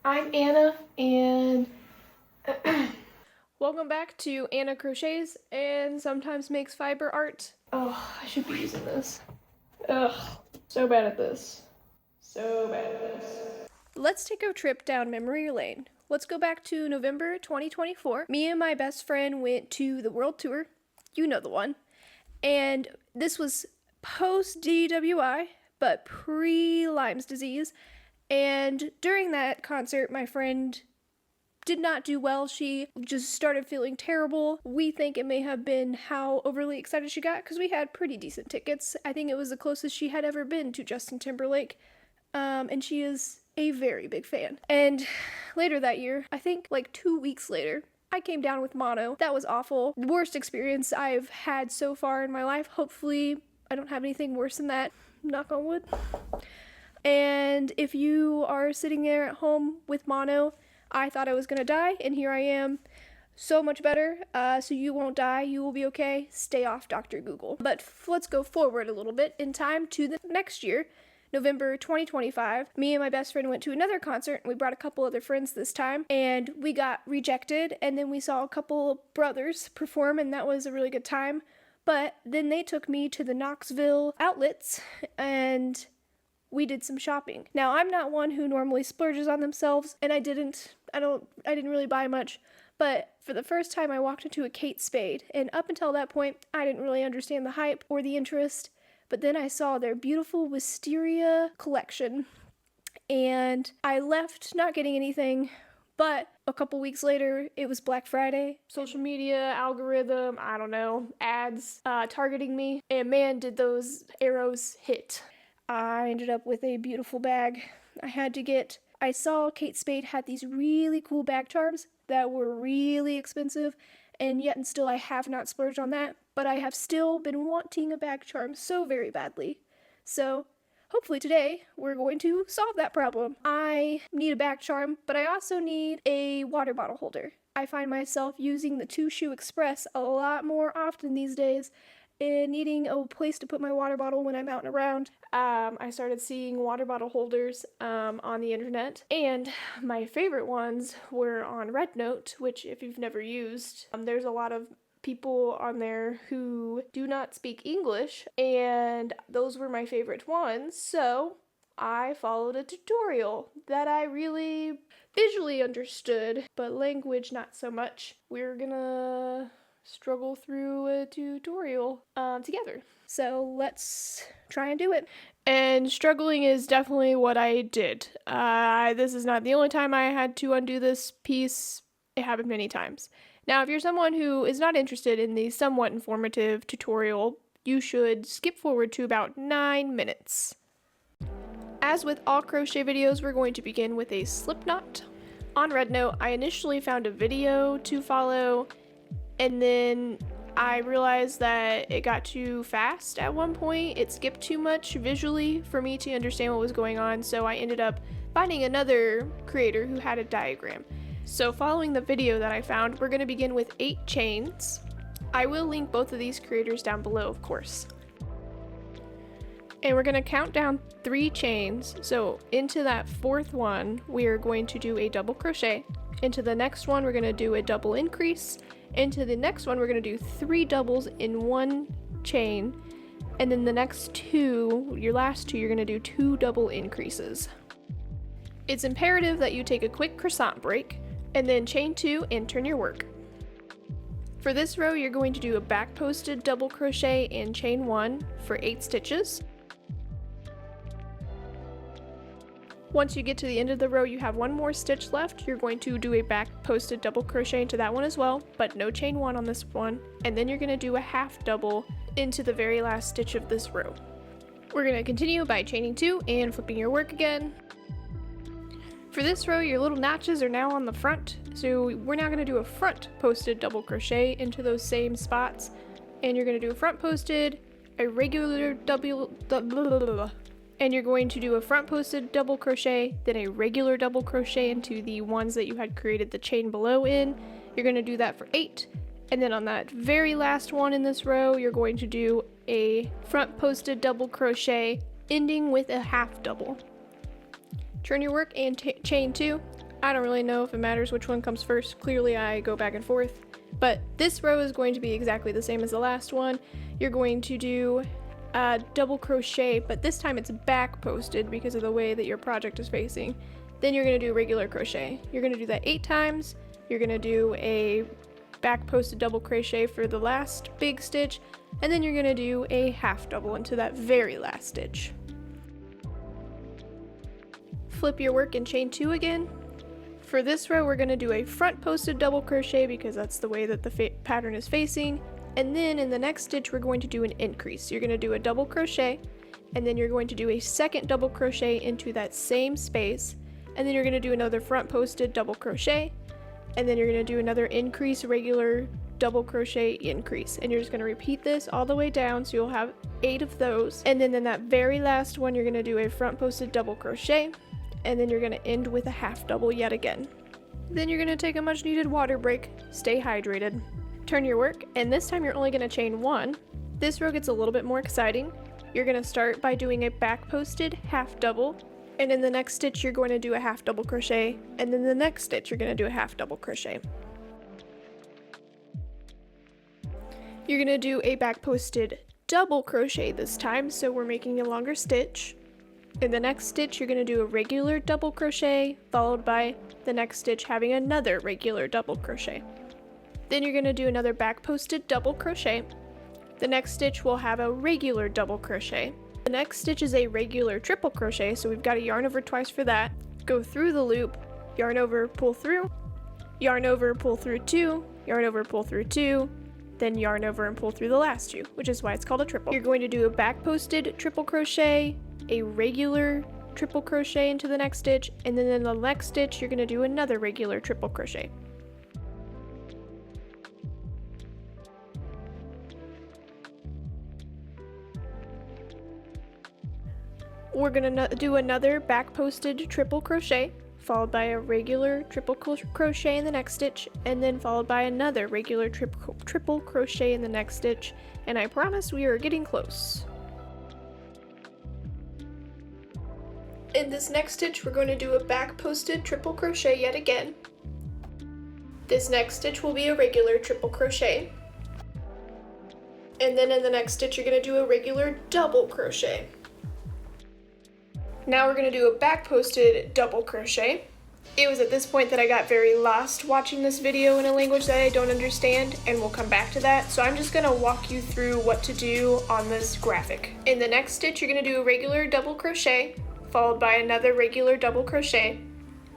I'm Anna, and welcome back to Anna Crochets and Sometimes Makes Fiber Art. Oh, I should be using this. Ugh, so bad at this. So bad at this. Let's take a trip down memory lane. Let's go back to November 2024. Me and my best friend went to the world tour. You know the one. And this was post DWI, but pre-Lyme's disease. And during that concert, my friend did not do well. She just started feeling terrible. We think it may have been how overly excited she got because we had pretty decent tickets. I think it was the closest she had ever been to Justin Timberlake. And she is a very big fan. And later that year, I think like 2 weeks later, I came down with mono. That was awful. The worst experience I've had so far in my life. Hopefully I don't have anything worse than that. Knock on wood. And if you are sitting there at home with mono, I thought I was gonna die, and here I am, so much better. So you won't die, you will be okay. Stay off Dr. Google. But let's go forward a little bit in time to the next year, November 2025. Me and my best friend went to another concert, and we brought a couple other friends this time, and we got rejected, and then we saw a couple brothers perform, and that was a really good time. But then they took me to the Knoxville outlets, and we did some shopping. Now, I'm not one who normally splurges on themselves, and I didn't really buy much, but for the first time I walked into a Kate Spade, and up until that point, I didn't really understand the hype or the interest, but then I saw their beautiful wisteria collection, and I left not getting anything, but a couple weeks later, it was Black Friday. Social media, algorithm, I don't know, ads targeting me, and man, did those arrows hit. I ended up with a beautiful bag. I saw Kate Spade had these really cool bag charms that were really expensive, and yet and still I have not splurged on that, but I have still been wanting a bag charm so very badly. So hopefully today we're going to solve that problem. I need a bag charm, but I also need a water bottle holder. I find myself using the 2-Shoe Express a lot more often these days, and needing a place to put my water bottle when I'm out and around. I started seeing water bottle holders on the internet, and my favorite ones were on Rednote, which if you've never used, there's a lot of people on there who do not speak English, and those were my favorite ones, so I followed a tutorial that I really visually understood, but language not so much. We're gonna struggle through a tutorial together. So let's try and do it. And struggling is definitely what I did. This is not the only time I had to undo this piece. It happened many times. Now, if you're someone who is not interested in the somewhat informative tutorial, you should skip forward to about 9 minutes. As with all crochet videos, we're going to begin with a slip knot. On Rednote, I initially found a video to follow, and then I realized that it got too fast at one point. It skipped too much visually for me to understand what was going on, so I ended up finding another creator who had a diagram. So following the video that I found, we're going to begin with 8 chains. I will link both of these creators down below, of course. And we're going to count down 3 chains. So into that 4th one, we are going to do a double crochet. Into the next one, we're going to do a double increase. Into the next one, we're going to do 3 doubles in 1 chain, and then the next 2, your last 2, you're going to do 2 double increases. It's imperative that you take a quick croissant break, and then chain 2 and turn your work. For this row, you're going to do a back posted double crochet and chain 1 for 8 stitches. Once you get to the end of the row, you have 1 more stitch left. You're going to do a back posted double crochet into that one as well, but no chain 1 on this one. And then you're going to do a half double into the very last stitch of this row. We're going to continue by chaining 2 and flipping your work again. For this row, your little notches are now on the front, so we're now going to do a front posted double crochet into those same spots. And you're going to do a front posted, a regular double, and you're going to do a front posted double crochet, then a regular double crochet into the ones that you had created the chain below in. You're going to do that for 8, and then on that very last one in this row, you're going to do a front posted double crochet ending with a half double. Turn your work and chain 2, I don't really know if it matters which one comes first. Clearly I go back and forth. But this row is going to be exactly the same as the last one. You're going to do a double crochet, but this time it's back posted because of the way that your project is facing. Then you're going to do regular crochet. You're going to do that 8 times. You're going to do a back posted double crochet for the last big stitch, and then you're going to do a half double into that very last stitch. Flip your work and chain 2 again. For this row, we're going to do a front posted double crochet because that's the way that the pattern is facing. And then in the next stitch, we're going to do an increase. You're going to do a double crochet, and then you're going to do a second double crochet into that same space. And then you're going to do another front posted double crochet, and then you're going to do another increase, regular double crochet, increase. And you're just going to repeat this all the way down, so you'll have 8 of those. And then in that very last one, you're going to do a front posted double crochet, and then you're going to end with a half double yet again. Then you're going to take a much needed water break. Stay hydrated. Turn your work, and this time you're only going to chain 1. This row gets a little bit more exciting. You're going to start by doing a back posted half double, and in the next stitch you're going to do a half double crochet, and then the next stitch you're going to do a half double crochet. You're going to do a back posted double crochet this time, so we're making a longer stitch. In the next stitch, you're going to do a regular double crochet, followed by the next stitch having another regular double crochet. Then you're going to do another back posted double crochet. The next stitch will have a regular double crochet. The next stitch is a regular triple crochet, so we've got to yarn over twice for that. Go through the loop, yarn over, pull through, yarn over, pull through 2, yarn over, pull through 2, then yarn over and pull through the last 2, which is why it's called a triple. You're going to do a back posted triple crochet, a regular triple crochet into the next stitch, and then in the next stitch you're going to do another regular triple crochet. We're going to do another back posted triple crochet, followed by a regular triple crochet in the next stitch, and then followed by another regular triple crochet in the next stitch, and I promise we are getting close. In this next stitch, we're going to do a back posted triple crochet yet again. This next stitch will be a regular triple crochet. And then in the next stitch, you're going to do a regular double crochet. Now we're going to do a back posted double crochet. It was at this point that I got very lost watching this video in a language that I don't understand, and we'll come back to that. So I'm just going to walk you through what to do on this graphic. In the next stitch, you're going to do a regular double crochet, followed by another regular double crochet.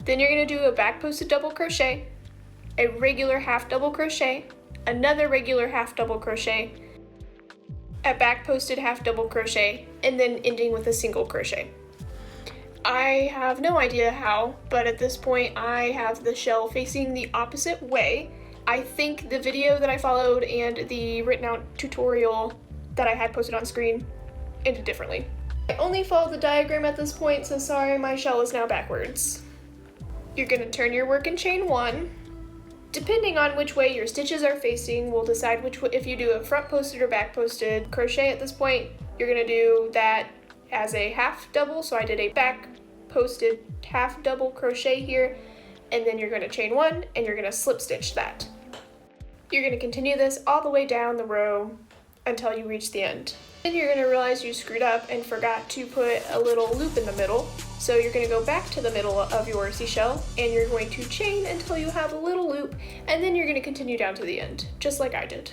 Then you're going to do a back posted double crochet, a regular half double crochet, another regular half double crochet, a back posted half double crochet, and then ending with a single crochet. I have no idea how, but at this point I have the shell facing the opposite way. I think the video that I followed and the written out tutorial that I had posted on screen ended differently. I only followed the diagram at this point, so sorry, my shell is now backwards. You're going to turn your work and chain 1. Depending on which way your stitches are facing will decide if you do a front posted or back posted crochet at this point. You're going to do that as a half double, so I did a back posted half double crochet here, and then you're going to chain 1 and you're going to slip stitch that. You're going to continue this all the way down the row until you reach the end. Then you're going to realize you screwed up and forgot to put a little loop in the middle, so you're going to go back to the middle of your seashell and you're going to chain until you have a little loop, and then you're going to continue down to the end, just like I did.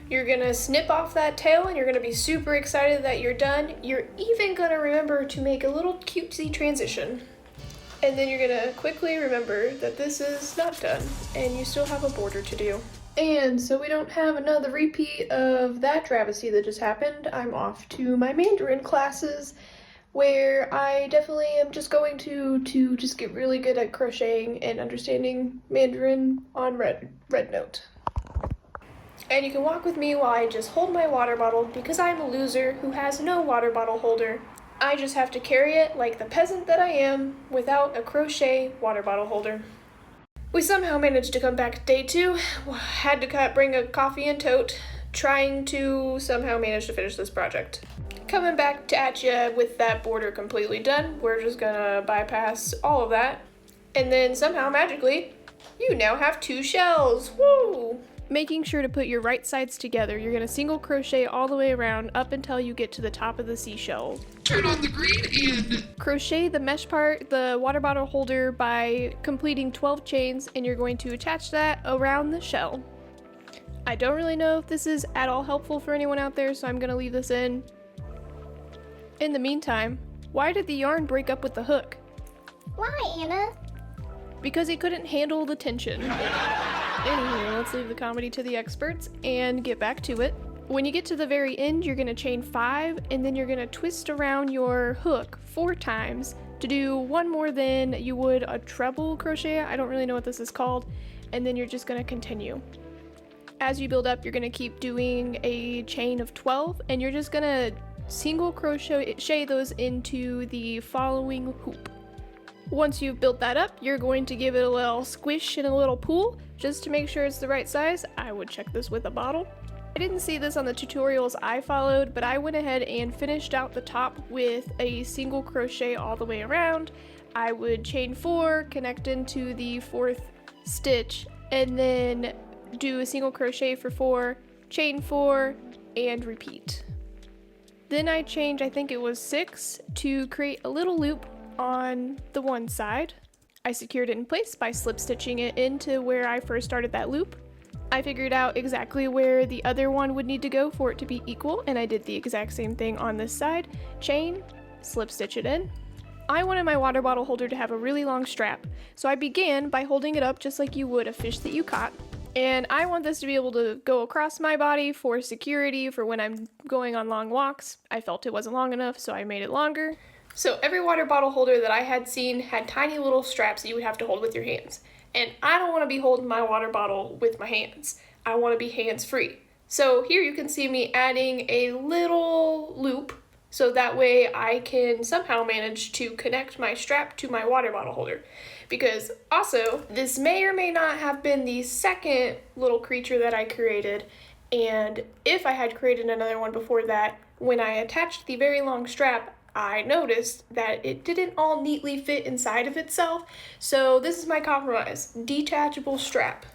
You're gonna snip off that tail and you're gonna be super excited that you're done. You're even gonna remember to make a little cutesy transition. And then you're gonna quickly remember that this is not done and you still have a border to do. And so we don't have another repeat of that travesty that just happened. I'm off to my Mandarin classes, where I definitely am just going to just get really good at crocheting and understanding Mandarin on Red Note. And you can walk with me while I just hold my water bottle, because I'm a loser who has no water bottle holder. I just have to carry it like the peasant that I am without a crochet water bottle holder. We somehow managed to come back day 2. Had to bring a coffee and tote, trying to somehow manage to finish this project. coming back at you with that border completely done. We're just gonna bypass all of that. And then somehow magically, you now have 2 shells. Woo! Making sure to put your right sides together, you're gonna single crochet all the way around up until you get to the top of the seashell. Turn on the green and Crochet the mesh part, the water bottle holder, by completing 12 chains, and you're going to attach that around the shell. I don't really know if this is at all helpful for anyone out there, so I'm gonna leave this in. In the meantime, why did the yarn break up with the hook? Why, Anna? Because he couldn't handle the tension. Anywho, let's leave the comedy to the experts and get back to it. When you get to the very end, you're gonna chain 5, and then you're gonna twist around your hook 4 times to do one more than you would a treble crochet. I don't really know what this is called. And then you're just gonna continue. As you build up, you're gonna keep doing a chain of 12, and you're just gonna single crochet those into the following hoop. Once you've built that up, you're going to give it a little squish and a little pull just to make sure it's the right size. I would check this with a bottle. I didn't see this on the tutorials I followed, but I went ahead and finished out the top with a single crochet all the way around. I would chain 4, connect into the 4th stitch, and then do a single crochet for 4, chain 4, and repeat. Then I chained, I think it was 6, to create a little loop on the one side. I secured it in place by slip stitching it into where I first started that loop. I figured out exactly where the other one would need to go for it to be equal, and I did the exact same thing on this side. Chain, slip stitch it in. I wanted my water bottle holder to have a really long strap, so I began by holding it up just like you would a fish that you caught. And I want this to be able to go across my body for security for when I'm going on long walks. I felt it wasn't long enough, so I made it longer. So every water bottle holder that I had seen had tiny little straps that you would have to hold with your hands. And I don't want to be holding my water bottle with my hands. I want to be hands-free. So here you can see me adding a little loop so that way I can somehow manage to connect my strap to my water bottle holder. Because also, this may or may not have been the second little creature that I created, and if I had created another one before that, when I attached the very long strap, I noticed that it didn't all neatly fit inside of itself, so this is my compromise, detachable strap.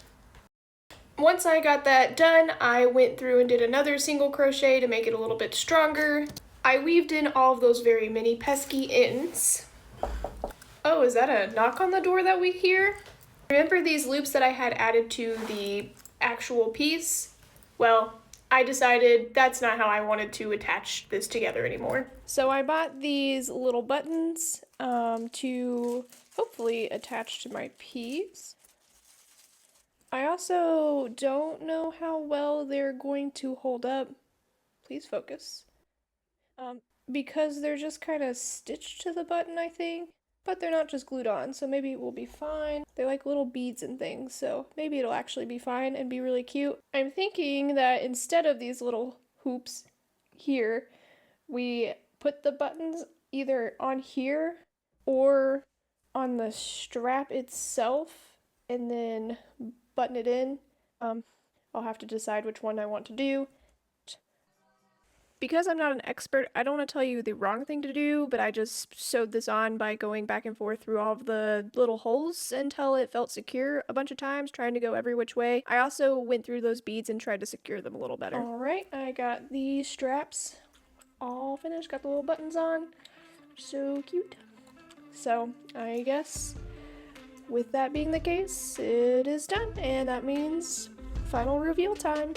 Once I got that done, I went through and did another single crochet to make it a little bit stronger. I weaved in all of those very mini pesky ends. Oh, is that a knock on the door that we hear? Remember these loops that I had added to the actual piece? Well, I decided that's not how I wanted to attach this together anymore. So I bought these little buttons to hopefully attach to my piece. I also don't know how well they're going to hold up. Please focus. Because they're just kind of stitched to the button, I think. But they're not just glued on, so maybe it will be fine. They're like little beads and things, so maybe it'll actually be fine and be really cute. I'm thinking that instead of these little hoops here, we put the buttons either on here or on the strap itself and then button it in. I'll have to decide which one I want to do. Because I'm not an expert, I don't want to tell you the wrong thing to do, but I just sewed this on by going back and forth through all of the little holes until it felt secure a bunch of times, trying to go every which way. I also went through those beads and tried to secure them a little better. Alright, I got the straps all finished, got the little buttons on. So cute. So, I guess with that being the case, it is done, and that means final reveal time.